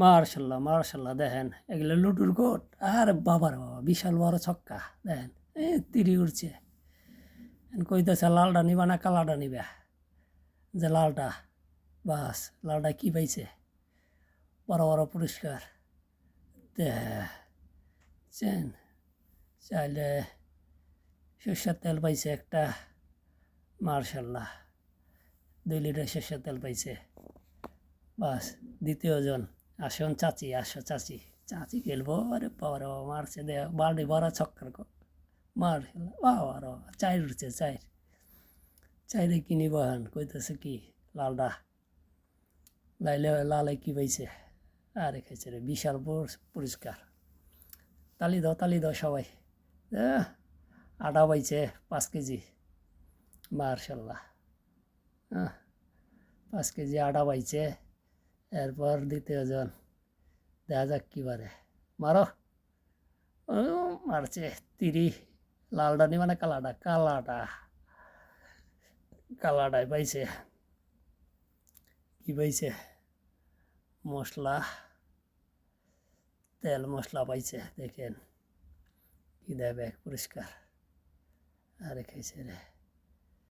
মার্শাল্লাহ মার্শাল্লাহ দেখেন এগুলো লুডুর গোট। আরে বাবার বাবা বিশাল বড় ছক্কা দেখেন তিরি উঠছে। কইতেছে লালটা নিবা না কালাটা নিবা, যে লালটা বাস লালটা কি পাইছে বড় বড় পুরস্কার দেখছেন। চাইলে সর্ষের তেল পাইছে একটা, মার্শাল্লাহ 2 লিটার সর্ষের তেল পাইছে। বাস দ্বিতীয় জন আসুন চাচি, আসো চাচি, চাচি খেলবো। আরে বাবার বাবা মারছে দে বাল্টি বড় ছক্কার মার বাবার বাবা চাইর উঠছে চাইরে কিনি বহান কইতেছে কি লালডা লালে কি পাইছে। আরে খাইছে রে বিশাল পুরস্কার। তালি দাও সবাই। আটা পাইছে 5 কেজি, মার্শাল্লাহ। 5 কেজি আটা পাইছে। এরপর দ্বিতীয় জন দেখা যাক কি পারে। মারো মারছে তিরি। লালডা নি মানে কালাটাই পাইছে। কি পাইছে মশলা, তেল মশলা পাইছে। দেখেন কি দেবে পুরস্কার। আরে খাইছে রে।